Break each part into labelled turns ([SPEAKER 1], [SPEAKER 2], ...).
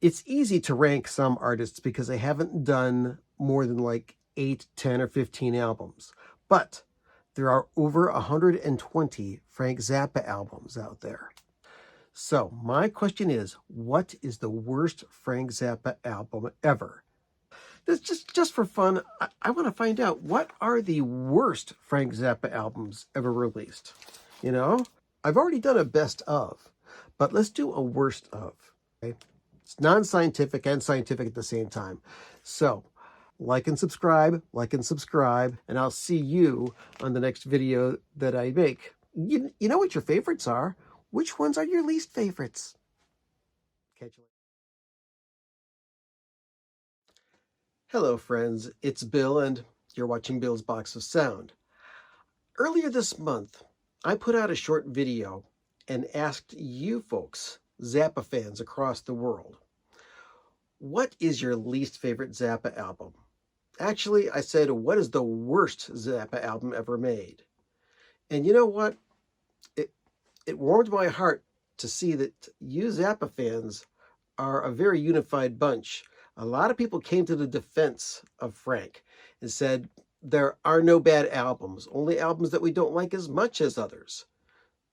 [SPEAKER 1] It's easy to rank some artists because they haven't done more than like 8, 10, or 15 albums. But there are over 120 Frank Zappa albums out there. So my question is, what is the worst Frank Zappa album ever? This just for fun, I want to find out, what are the worst Frank Zappa albums ever released? You know, I've already done a best of, but let's do a worst of. Okay? It's non-scientific and scientific at the same time. So like and subscribe, and I'll see you on the next video that I make. You know what your favorites are. Which ones are your least favorites? Catch you later. Hello, friends. It's Bill, and you're watching Bill's Box of Sound. Earlier this month, I put out a short video and asked you folks, Zappa fans across the world, what is your least favorite Zappa album? Actually, I said, what is the worst Zappa album ever made? And you know what? It warmed my heart to see that you Zappa fans are a very unified bunch. A lot of people came to the defense of Frank and said there are no bad albums, only albums that we don't like as much as others.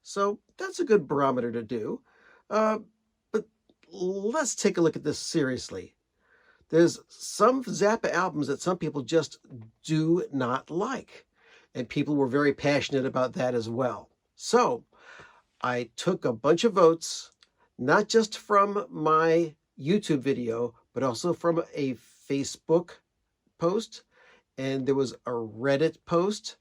[SPEAKER 1] So that's a good barometer to do. But let's take a look at this seriously. There's some Zappa albums that some people just do not like, and people were very passionate about that as well. So I took a bunch of votes, not just from my YouTube video, but also from a Facebook post, and there was a Reddit post,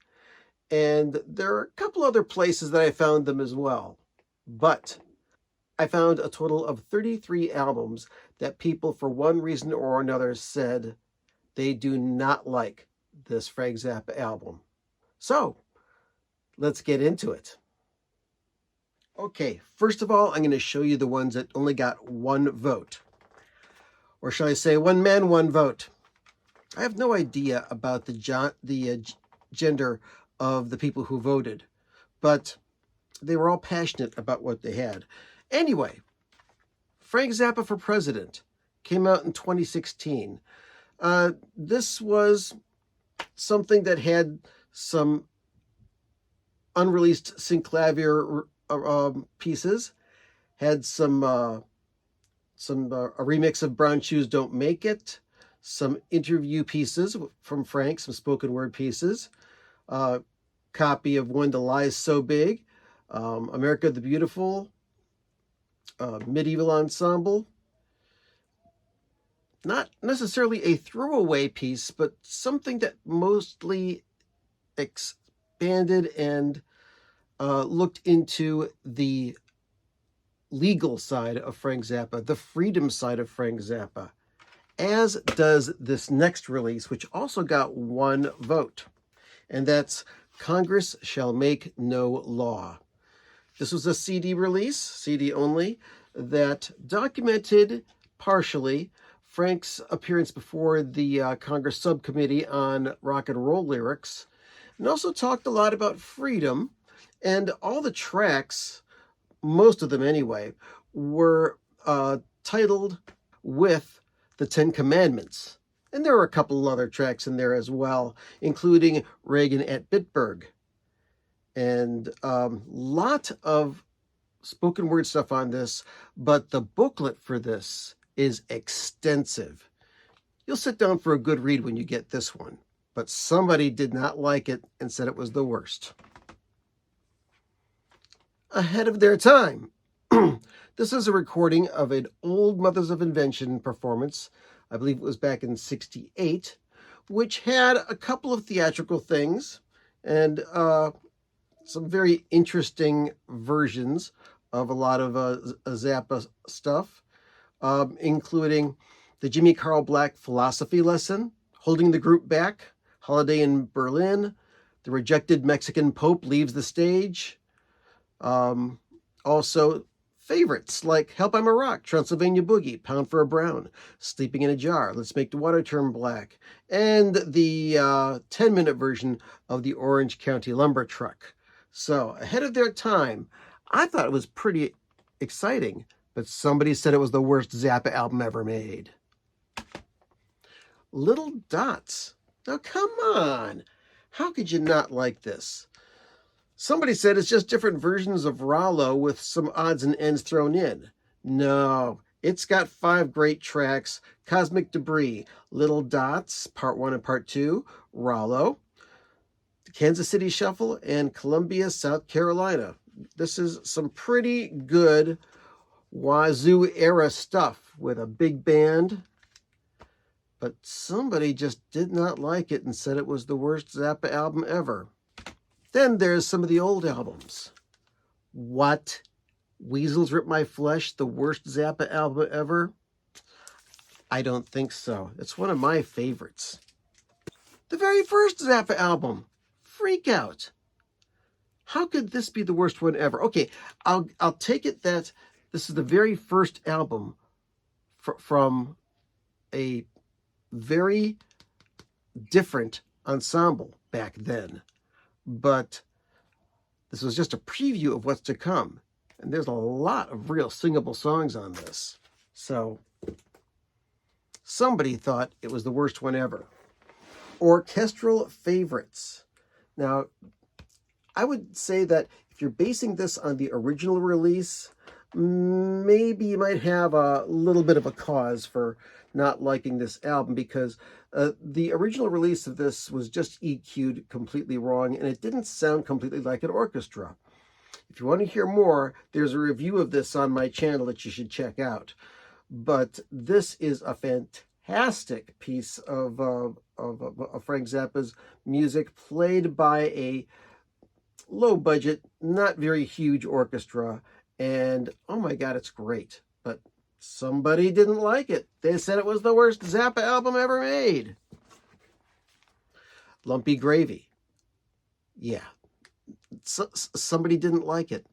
[SPEAKER 1] and there are a couple other places that I found them as well. But I found a total of 33 albums that people, for one reason or another, said they do not like this Frank Zappa album. So let's get into it. Okay, first of all, I'm going to show you the ones that only got one vote. Or shall I say, one man, one vote. I have no idea about the gender of the people who voted, but they were all passionate about what they had. Anyway, Frank Zappa for President came out in 2016. This was something that had some unreleased synclavier pieces, had a remix of Brown Shoes Don't Make It, some interview pieces from Frank, some spoken word pieces, copy of When the Lie's So Big, America the Beautiful, medieval ensemble. Not necessarily a throwaway piece, but something that mostly expanded and looked into the legal side of Frank Zappa, the freedom side of Frank Zappa, as does this next release, which also got one vote, and that's Congress Shall Make No Law. This was a CD release, CD only, that documented partially Frank's appearance before the Congress Subcommittee on Rock and Roll Lyrics, and also talked a lot about freedom, and all the tracks, most of them anyway, were titled with the Ten Commandments. And there were a couple other tracks in there as well, including Reagan at Bitburg. And lot of spoken word stuff on this, but the booklet for this is extensive. You'll sit down for a good read when you get this one, but somebody did not like it and said it was the worst. Ahead of their time. This is a recording of an old Mothers of Invention performance. I believe it was back in '68, which had a couple of theatrical things and some very interesting versions of a lot of Zappa stuff, including the Jimmy Carl Black Philosophy Lesson, Holding the Group Back, Holiday in Berlin, The Rejected Mexican Pope Leaves the Stage. Also favorites like Help I'm a Rock, Transylvania Boogie, Pound for a Brown, Sleeping in a Jar, Let's Make the Water Turn Black, and the 10-minute version of the Orange County Lumber Truck. So ahead of their time, I thought it was pretty exciting but somebody said it was the worst Zappa album ever made. Little Dots. Now, come on. How could you not like this? Somebody said it's just different versions of Rollo with some odds and ends thrown in. No, it's got 5 great tracks. Cosmic Debris, Little Dots, Part 1 and Part 2, Rollo, the Kansas City Shuffle, and Columbia, South Carolina. This is some pretty good Wazoo era stuff with a big band. But somebody just did not like it and said it was the worst Zappa album ever. Then there's some of the old albums. What? Weasels Rip My Flesh, the worst Zappa album ever? I don't think so. It's one of my favorites. The very first Zappa album, Freak Out. How could this be the worst one ever? Okay, I'll take it that this is the very first album from a very different ensemble back then, but this was just a preview of what's to come, and there's a lot of real singable songs on this. So somebody thought it was the worst one ever. Orchestral favorites. Now, I would say that if you're basing this on the original release, maybe you might have a little bit of a cause for not liking this album, because the original release of this was just EQ'd completely wrong, and it didn't sound completely like an orchestra. If you want to hear more, there's a review of this on my channel that you should check out. But this is a fantastic piece of Frank Zappa's music, played by a low-budget, not very huge orchestra, and oh my God, it's great. But somebody didn't like it. They said it was the worst Zappa album ever made. Lumpy Gravy. Yeah. Somebody didn't like it.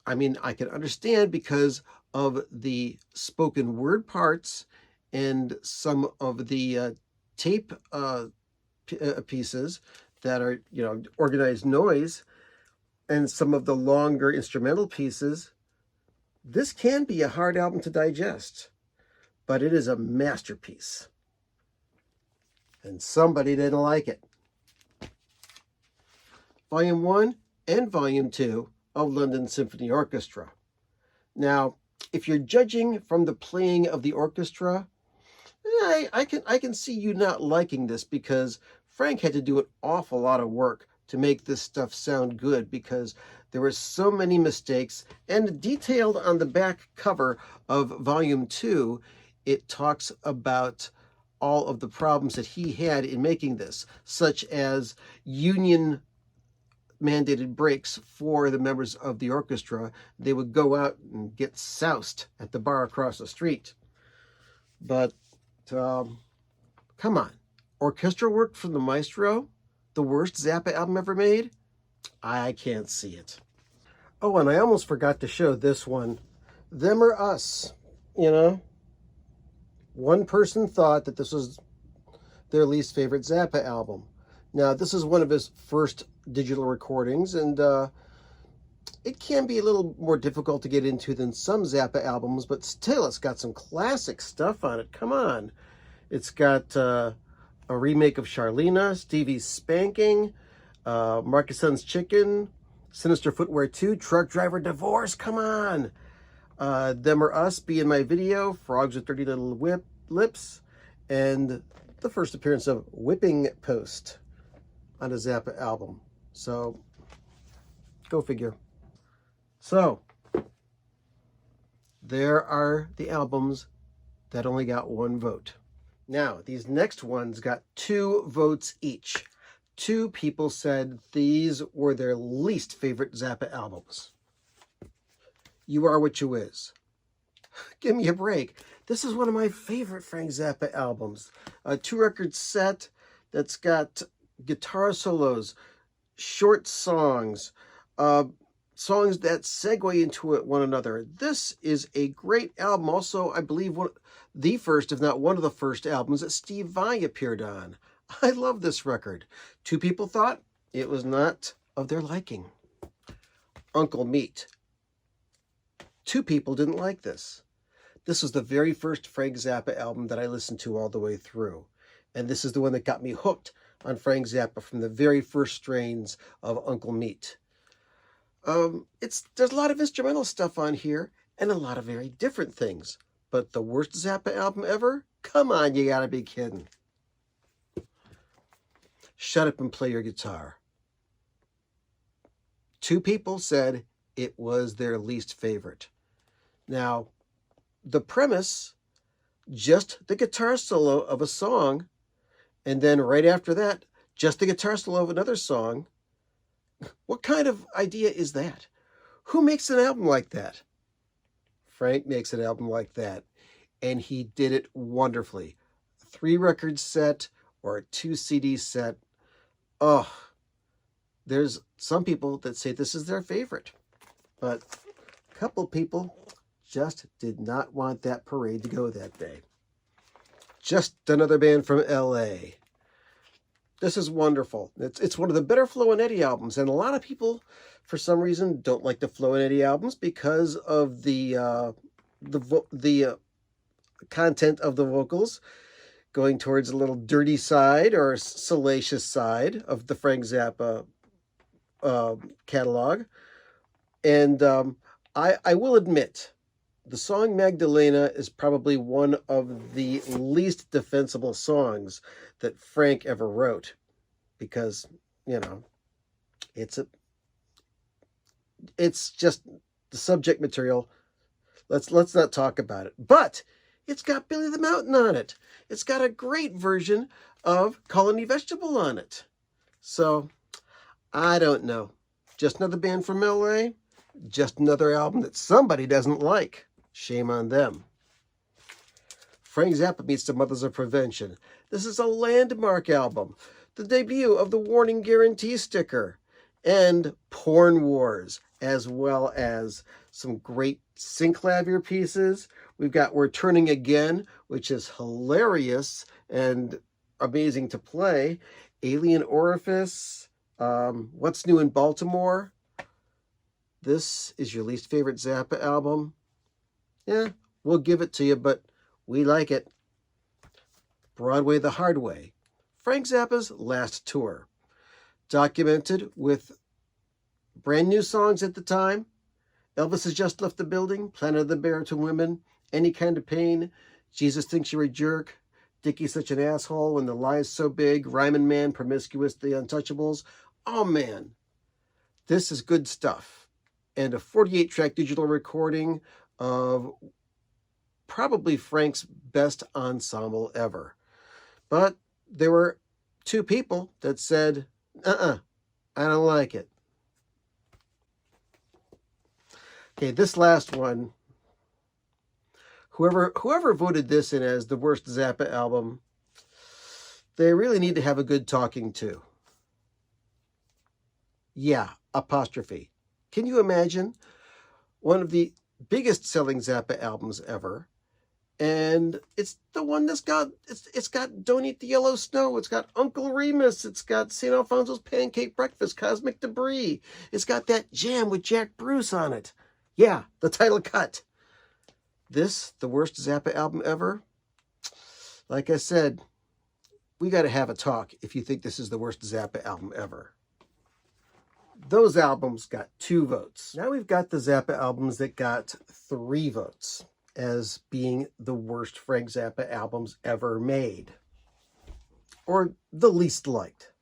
[SPEAKER 1] I mean, I can understand because of the spoken word parts and some of the tape pieces that are, organized noise, and some of the longer instrumental pieces. This can be a hard album to digest, but it is a masterpiece. And somebody didn't like it. Volume 1 and Volume 2 of London Symphony Orchestra. Now, if you're judging from the playing of the orchestra, I can see you not liking this, because Frank had to do an awful lot of work to make this stuff sound good, because there were so many mistakes. And detailed on the back cover of Volume 2, it talks about all of the problems that he had in making this, such as union mandated breaks for the members of the orchestra. They would go out and get soused at the bar across the street. But come on, orchestral work from the maestro, the worst Zappa album ever made? I can't see it. Oh, and I almost forgot to show this one. Them or Us, One person thought that this was their least favorite Zappa album. Now, this is one of his first digital recordings, and it can be a little more difficult to get into than some Zappa albums, but still, it's got some classic stuff on it. Come on. It's got a remake of Charlena, Stevie's Spanking, Marcus Son's Chicken, Sinister Footwear 2, Truck Driver Divorce. Come on. Them or Us, Be in My Video, Frogs with Dirty Little Lips, and the first appearance of Whipping Post on a Zappa album. So, go figure. So, there are the albums that only got 1 vote. Now, these next ones got 2 votes each. 2 people said these were their least favorite Zappa albums. You Are What You Is. Give me a break. This is one of my favorite Frank Zappa albums. A 2-record set that's got guitar solos, short songs, songs that segue into one another. This is a great album. Also, I believe the first, if not one of the first albums that Steve Vai appeared on. I love this record. 2 people thought it was not of their liking. Uncle Meat. Two people didn't like this. This was the very first Frank Zappa album that I listened to all the way through. And this is the one that got me hooked on Frank Zappa from the very first strains of Uncle Meat. There's a lot of instrumental stuff on here and a lot of very different things. But the worst Zappa album ever? Come on, you gotta be kidding. Shut Up and Play Your Guitar. Two people said it was their least favorite. Now, the premise, just the guitar solo of a song, and then right after that, just the guitar solo of another song. What kind of idea is that? Who makes an album like that? Frank makes an album like that, and he did it wonderfully. A 3-record set or a 2 CD set. Oh, there's some people that say this is their favorite, but a couple people just did not want that parade to go that day. Just another band from LA. This is wonderful. It's one of the better Flo and Eddie albums, and a lot of people, for some reason, don't like the Flo and Eddie albums because of the content of the vocals going towards a little dirty side or salacious side of the Frank Zappa catalog. And I will admit, the song Magdalena is probably one of the least defensible songs that Frank ever wrote, because, you know, it's just the subject material. Let's not talk about it. But it's got Billy the Mountain on it. It's got a great version of Colony Vegetable on it. So, I don't know. Just another band from LA. Just another album that somebody doesn't like. Shame on them. Frank Zappa meets the Mothers of Prevention. This is a landmark album. The debut of the Warning Guarantee sticker. And Porn Wars, as well as some great synclavier pieces. We've got We're Turning Again, which is hilarious and amazing to play. Alien Orifice. What's New in Baltimore? This is your least favorite Zappa album? Yeah, we'll give it to you, but we like it. Broadway the Hard Way. Frank Zappa's last tour. Documented with brand new songs at the time. Elvis Has Just Left the Building, Planet of the Baritone Women, Any Kind of Pain, Jesus Thinks You're a Jerk, Dickie's Such an Asshole, When the Lie's So Big, Rhymin' Man, Promiscuous, The Untouchables. Oh man, this is good stuff. And a 48-track digital recording of probably Frank's best ensemble ever. But there were two people that said, I don't like it. Okay, this last one, whoever voted this in as the worst Zappa album, they really need to have a good talking to. Yeah, apostrophe. Can you imagine? One of the biggest selling Zappa albums ever. And it's the one that's got, it's got Don't Eat the Yellow Snow. It's got Uncle Remus. It's got St. Alfonso's Pancake Breakfast, Cosmic Debris. It's got that jam with Jack Bruce on it. Yeah, the title cut. This, the worst Zappa album ever. Like I said, we got to have a talk if you think this is the worst Zappa album ever. Those albums got 2 votes. Now we've got the Zappa albums that got 3 votes as being the worst Frank Zappa albums ever made. Or the least liked,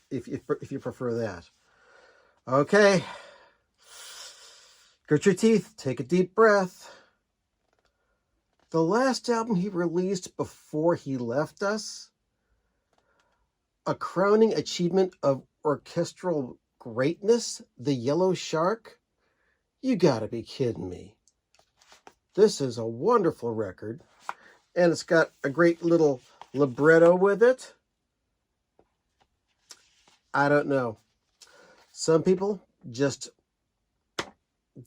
[SPEAKER 1] if you prefer that. Okay. Grit your teeth, take a deep breath. The last album he released before he left us, a crowning achievement of orchestral greatness, The Yellow Shark? You gotta be kidding me. This is a wonderful record, and it's got a great little libretto with it. I don't know. Some people just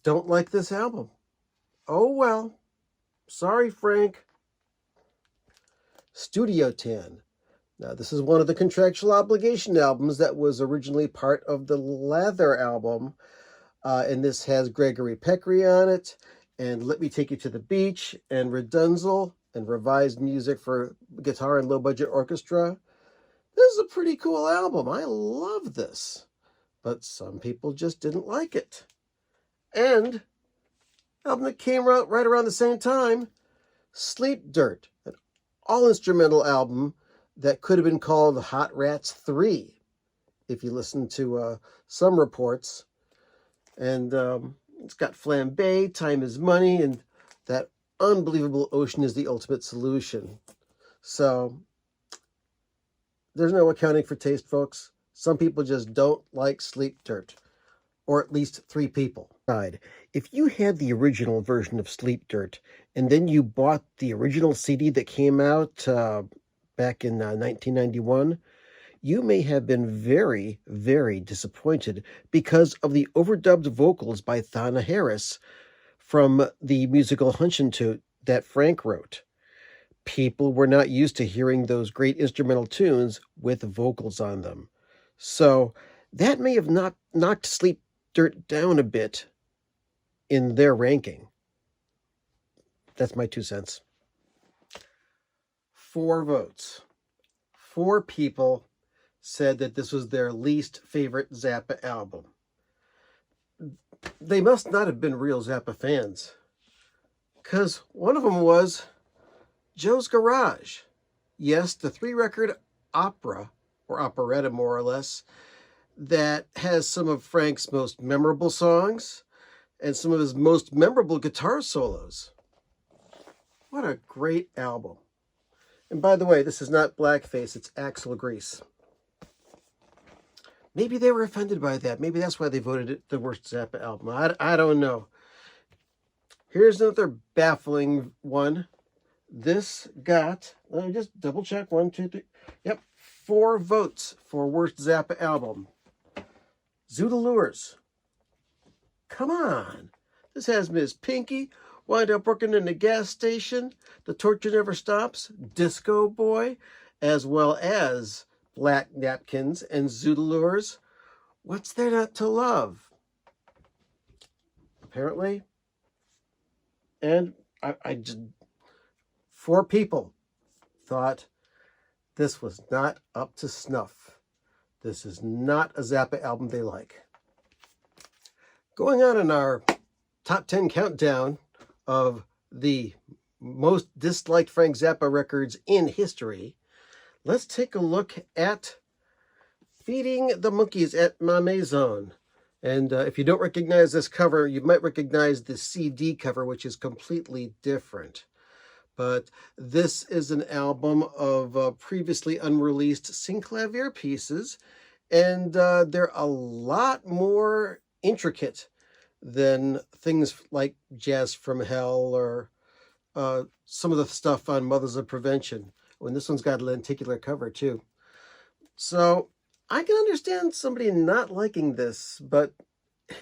[SPEAKER 1] don't like this album. Oh well. Sorry, Frank. Studio 10. Now, this is one of the Contractual Obligation albums that was originally part of the Leather album. And this has Gregory Peccary on it. and Let Me Take You to the Beach and Redunzel and revised music for guitar and low-budget orchestra. This is a pretty cool album. I love this. But some people just didn't like it. And album that came out right around the same time, Sleep Dirt, an all-instrumental album that could have been called Hot Rats 3, if you listen to some reports. And it's got Flambe, Time is Money, and that unbelievable Ocean is the Ultimate Solution. So there's no accounting for taste, folks. Some people just don't like Sleep Dirt, or at least 3 people. If you had the original version of Sleep Dirt, and then you bought the original CD that came out back in 1991, you may have been very, very disappointed because of the overdubbed vocals by Thana Harris from the musical Hunchin' Toot that Frank wrote. People were not used to hearing those great instrumental tunes with vocals on them. So that may have knocked Sleep Dirt down a bit in their ranking. That's my 2 cents. 4 votes. 4 people said that this was their least favorite Zappa album. They must not have been real Zappa fans, because one of them was Joe's Garage. Yes, the 3-record opera, or operetta more or less, that has some of Frank's most memorable songs and some of his most memorable guitar solos. What a great album. And by the way, this is not blackface, it's Axel Grease. Maybe they were offended by that. Maybe that's why they voted it the worst Zappa album. I don't know. Here's another baffling one. This got, let me just double check, 1, 2, 3. Yep, 4 votes for worst Zappa album. Zoodalures. Come on. This has Miss Pinky, Wind Up Working in the Gas Station, The Torture Never Stops, Disco Boy, as well as Black Napkins and Zoodalures. What's there not to love? Apparently. And I just, 4 people thought this was not up to snuff. This is not a Zappa album they like. Going on in our top 10 countdown of the most disliked Frank Zappa records in history, let's take a look at Feeding the Monkeys at Ma Maison. And if you don't recognize this cover, you might recognize the CD cover, which is completely different. But this is an album of previously unreleased synclavier pieces, and they're a lot more intricate than things like Jazz from Hell or some of the stuff on Mothers of Prevention. When this one's got a lenticular cover too. So I can understand somebody not liking this, but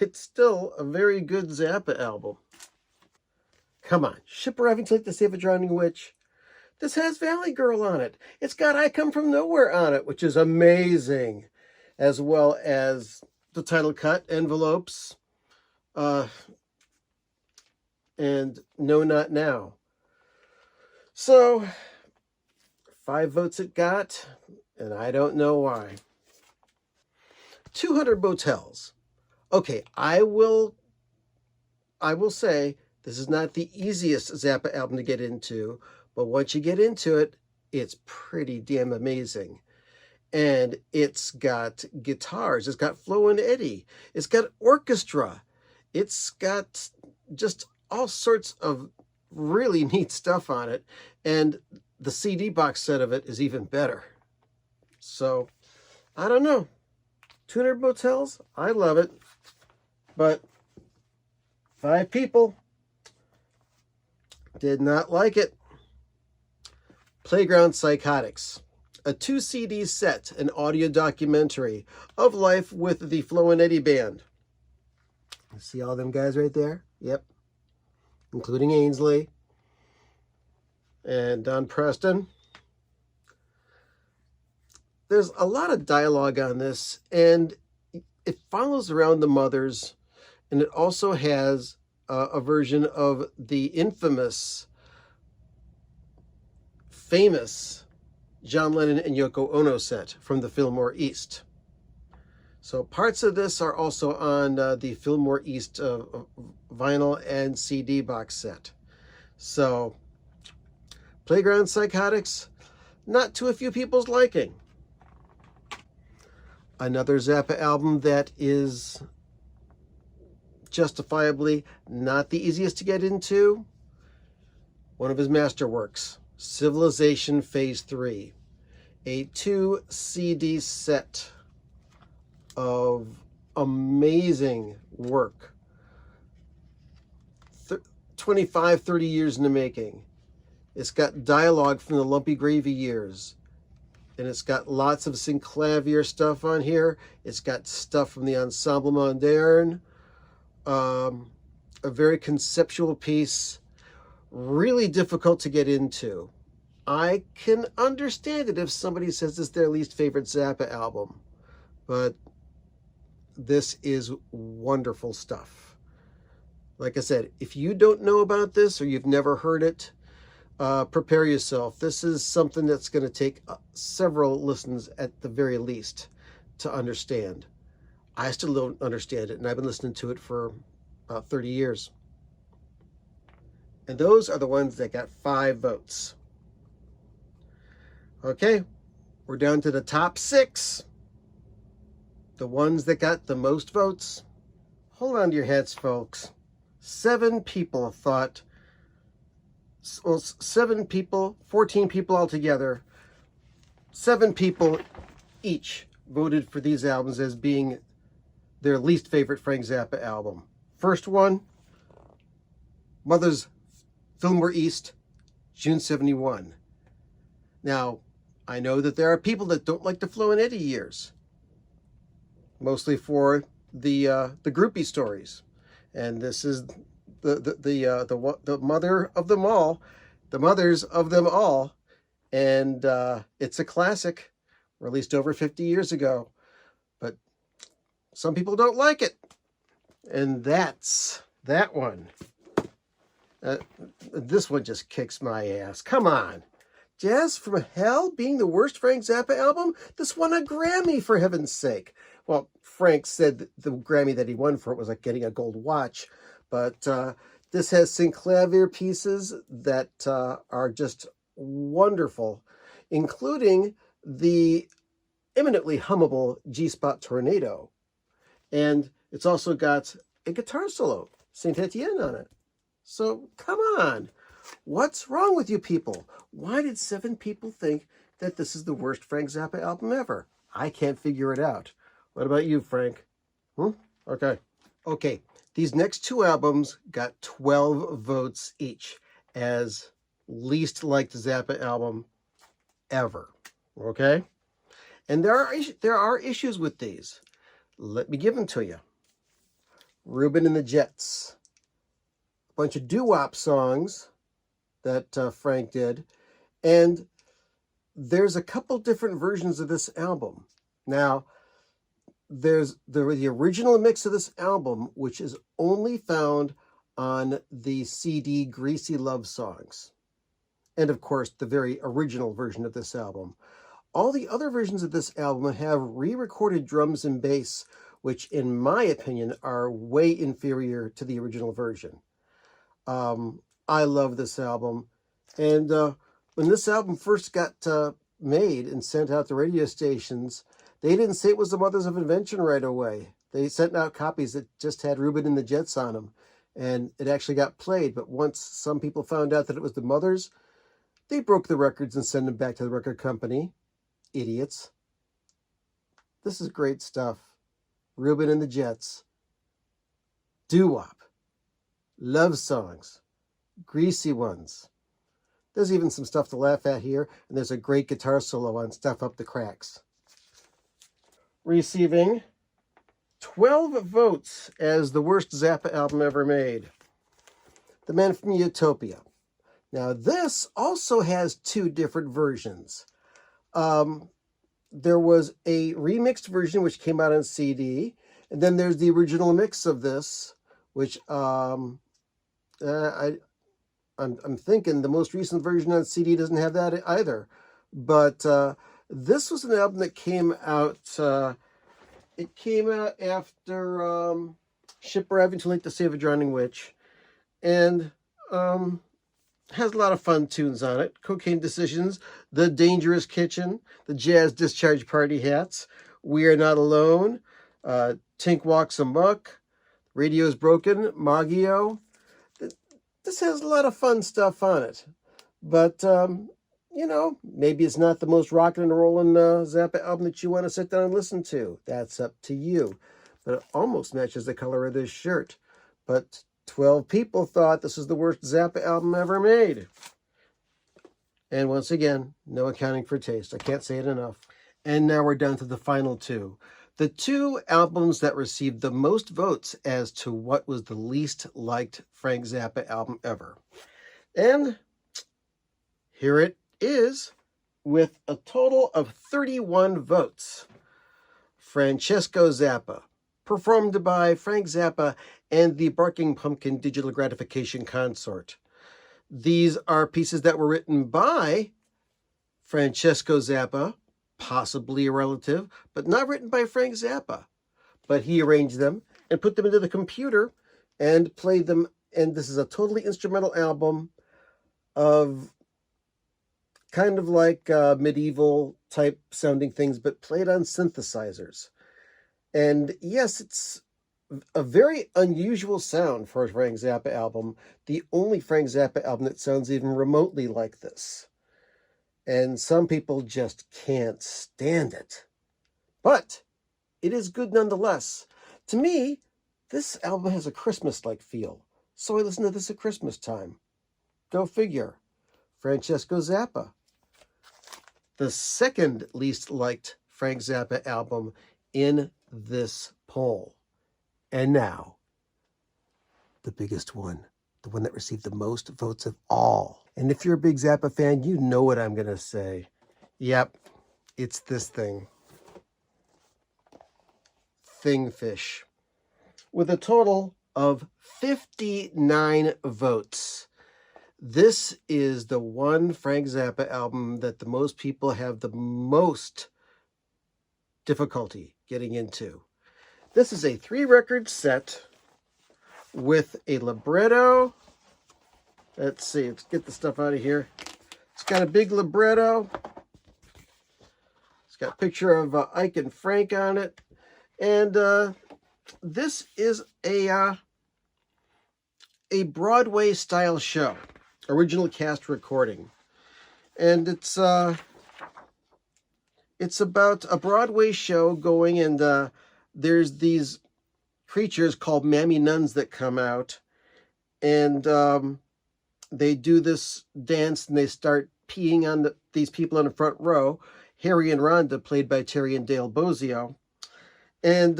[SPEAKER 1] it's still a very good Zappa album. Come on, Ship Arriving to the Save a Drowning Witch. This has Valley Girl on it. It's got I Come From Nowhere on it, which is amazing, as well as the title cut, Envelopes, and No Not Now. So 5 votes it got, and I don't know why. 200 Motels. Okay, I will say this is not the easiest Zappa album to get into, but once you get into it, it's pretty damn amazing. And it's got guitars, it's got Flo and Eddie, it's got orchestra, it's got just all sorts of really neat stuff on it, and the CD box set of it is even better. So, I don't know. 200 Motels, I love it, but 5 people did not like it. Playground Psychotics, a 2 CD set, an audio documentary of life with the Flo and Eddie Band. See all them guys right there? Yep. Including Ainsley and Don Preston. There's a lot of dialogue on this, and it follows around the mothers, and it also has a version of the infamous, famous John Lennon and Yoko Ono set from the Fillmore East. So parts of this are also on the Fillmore East vinyl and CD box set. So Playground Psychotics, not to a few people's liking. Another Zappa album that is justifiably not the easiest to get into, one of his masterworks, Civilization Phase 3, a 2 CD set of amazing work, 25, 30 years in the making. It's got dialogue from the Lumpy Gravy years, and it's got lots of synclavier stuff on here. It's got stuff from the Ensemble Moderne, a very conceptual piece, really difficult to get into. I can understand it if somebody says it's their least favorite Zappa album, but this is wonderful stuff. Like I said, if you don't know about this or you've never heard it, prepare yourself. This is something that's going to take several listens at the very least to understand. I still don't understand it, and I've been listening to it for about 30 years. And those are the ones that got 5 votes. Okay, we're down to the top 6. The ones that got the most votes. Hold on to your hats, folks. 7 people thought, well, 7 people, 14 people altogether, 7 people each voted for these albums as being their least favorite Frank Zappa album. First one, Mother's Fillmore East, June 71. Now, I know that there are people that don't like the Flo and Eddie years, mostly for the groupie stories, and this is the mother of them all, the mothers of them all, and it's a classic, released over 50 years ago, but some people don't like it, and that's that one. This one just kicks my ass. Come on. Jazz from Hell being the worst Frank Zappa album? This won a Grammy, for heaven's sake. Well, Frank said the Grammy that he won for it was like getting a gold watch, but this has synclavier pieces that are just wonderful, including the eminently hummable G-Spot Tornado. And it's also got a guitar solo, Saint Etienne, on it. So come on. What's wrong with you people? Why did 7 people think that this is the worst Frank Zappa album ever? I can't figure it out. What about you, Frank? Okay. These next 2 albums got 12 votes each as least liked Zappa album ever. Okay? And there are issues with these. Let me give them to you. Reuben and the Jets. A bunch of doo-wop songs that Frank did. And there's a couple different versions of this album. Now, there's the original mix of this album, which is only found on the CD Greasy Love Songs. And of course, the very original version of this album. All the other versions of this album have re-recorded drums and bass, which in my opinion are way inferior to the original version. I love this album. And when this album first got made and sent out to radio stations, they didn't say it was the Mothers of Invention right away. They sent out copies that just had Reuben and the Jets on them, and it actually got played. But once some people found out that it was the Mothers, they broke the records and sent them back to the record company. Idiots. This is great stuff. Reuben and the Jets. Doo-wop. Love songs. Greasy ones. There's even some stuff to laugh at here, and there's a great guitar solo on Stuff Up the Cracks. Receiving 12 votes as the worst Zappa album ever made. The Man from Utopia. Now, this also has 2 different versions. There was a remixed version which came out on CD, and then there's the original mix of this, which I'm thinking the most recent version on CD doesn't have that either. But this was an album that came out. It came out after Ship Arriving Too Late to Save a Drowning Witch, and has a lot of fun tunes on it. Cocaine Decisions, The Dangerous Kitchen, The Jazz Discharge Party Hats, We Are Not Alone, Tink Walks Amok, Radio's Broken, Maggio. This has a lot of fun stuff on it. But, you know, maybe it's not the most rockin' and rollin' Zappa album that you want to sit down and listen to. That's up to you. But it almost matches the color of this shirt. But 12 people thought this was the worst Zappa album ever made. And once again, no accounting for taste. I can't say it enough. And now we're down to the final two. The two albums that received the most votes as to what was the least liked Frank Zappa album ever. And here it is with a total of 31 votes. Francesco Zappa, performed by Frank Zappa and the Barking Pumpkin Digital Gratification Consort. These are pieces that were written by Francesco Zappa, possibly a relative, but not written by Frank Zappa. But he arranged them and put them into the computer and played them. And this is a totally instrumental album of kind of like medieval type sounding things, but played on synthesizers. And yes, it's a very unusual sound for a Frank Zappa album. The only Frank Zappa album that sounds even remotely like this. And some people just can't stand it. But it is good nonetheless. To me, this album has a Christmas-like feel. So I listen to this at Christmas time. Go figure. Francesco Zappa. The second least liked Frank Zappa album in this poll. And now, the biggest one. The one that received the most votes of all. And if you're a big Zappa fan, you know what I'm going to say. Yep, it's this thing. Thingfish. With a total of 59 votes. This is the one Frank Zappa album that the most people have the most difficulty getting into. This is a 3-record set with a libretto. Let's see, let's get the stuff out of here. It's got a big libretto. It's got a picture of Ike and Frank on it. And this is a Broadway-style show. Original cast recording. And it's about a Broadway show going, and there's these creatures called Mammy Nuns that come out, and they do this dance, and they start peeing on these people in the front row. Harry and Rhonda, played by Terry and Dale Bozio, and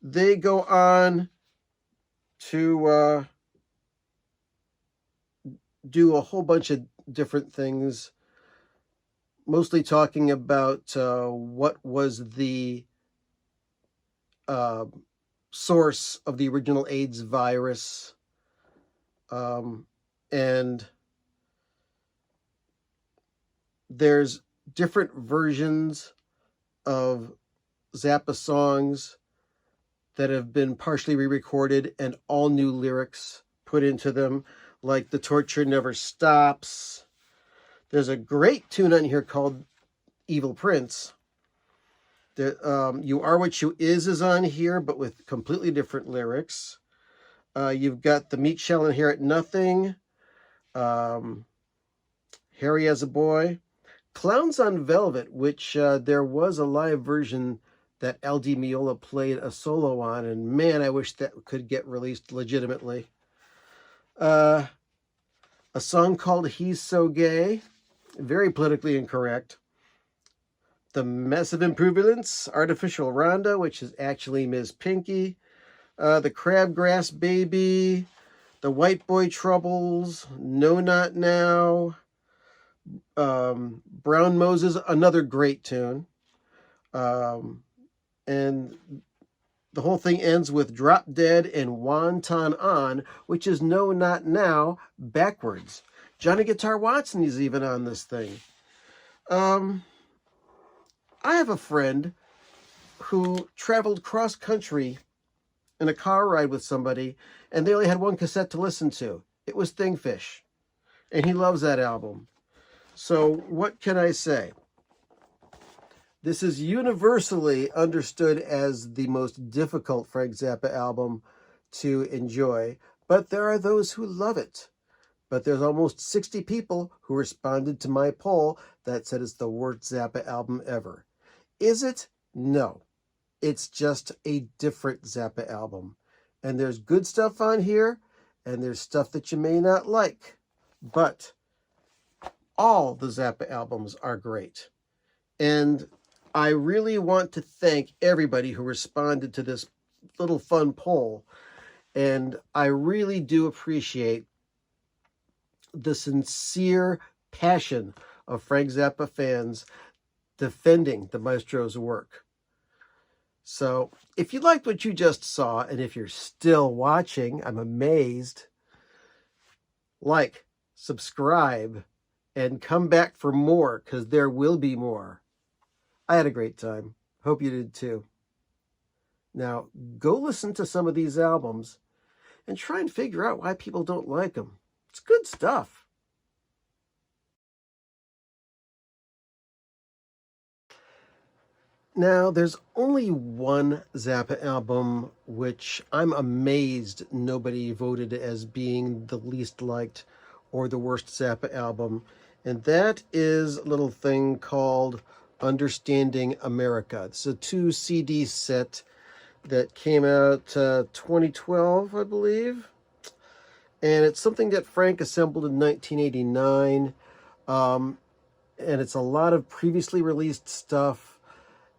[SPEAKER 1] they go on to do a whole bunch of different things, mostly talking about what was the source of the original AIDS virus, and there's different versions of Zappa songs that have been partially re-recorded and all new lyrics put into them, like The Torture Never Stops. There's a great tune on here called Evil Prince. You Are What You Is on here, but with completely different lyrics. You've got The Meek Shall Inherit Nothing. Harry as a Boy. Clowns on Velvet, which there was a live version that Al Di Meola played a solo on, and man, I wish that could get released legitimately. A song called He's So Gay, very politically incorrect. The Massive Improvements, Artificial Rhonda, which is actually Ms. Pinky. The Crabgrass Baby, The White Boy Troubles, No Not Now. Brown Moses, another great tune. And the whole thing ends with Drop Dead and Wonton On, which is No Not Now backwards. Johnny Guitar Watson is even on this thing. I have a friend who traveled cross country in a car ride with somebody, and they only had one cassette to listen to. It was Thingfish, and he loves that album. So what can I say? This is universally understood as the most difficult Frank Zappa album to enjoy, but there are those who love it. But there's almost 60 people who responded to my poll that said it's the worst Zappa album ever. Is it? No. It's just a different Zappa album. And there's good stuff on here, and there's stuff that you may not like. But all the Zappa albums are great. And I really want to thank everybody who responded to this little fun poll. And I really do appreciate the sincere passion of Frank Zappa fans defending the maestro's work. So if you liked what you just saw, and if you're still watching, I'm amazed, like, subscribe, and come back for more, because there will be more. I had a great time. Hope you did too. Now, go listen to some of these albums and try and figure out why people don't like them. It's good stuff. Now, there's only one Zappa album which I'm amazed nobody voted as being the least liked or the worst Zappa album, and that is a little thing called Understanding America. It's a 2 CD set that came out 2012, I believe, and it's something that Frank assembled in 1989, and it's a lot of previously released stuff.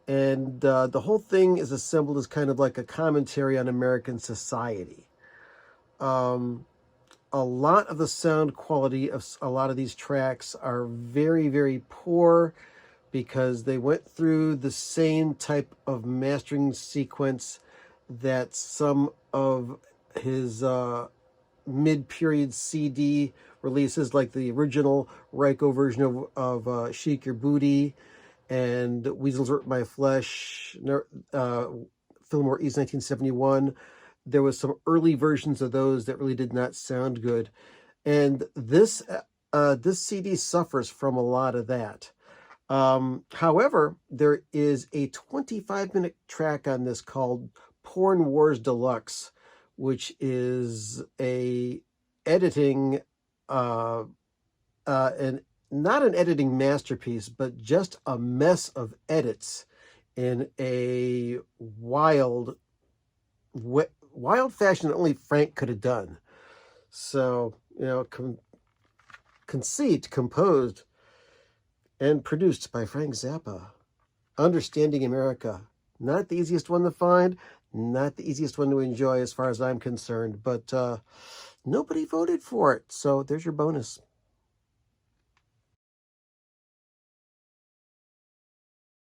[SPEAKER 1] And the whole thing is assembled as kind of like a commentary on American society. A lot of the sound quality of a lot of these tracks are very, very poor because they went through the same type of mastering sequence that some of his mid-period CD releases, like the original Ryko version of Shake Your Booty, and Weasels Rip My Flesh, Fillmore East 1971. There was some early versions of those that really did not sound good. And this CD suffers from a lot of that. However, there is a 25-minute track on this called Porn Wars Deluxe, which is a editing, and not an editing masterpiece, but just a mess of edits in a wild fashion that only Frank could have done. So, you know, conceived, composed, and produced by Frank Zappa. Understanding America. Not the easiest one to find, not the easiest one to enjoy as far as I'm concerned, but nobody voted for it. So there's your bonus.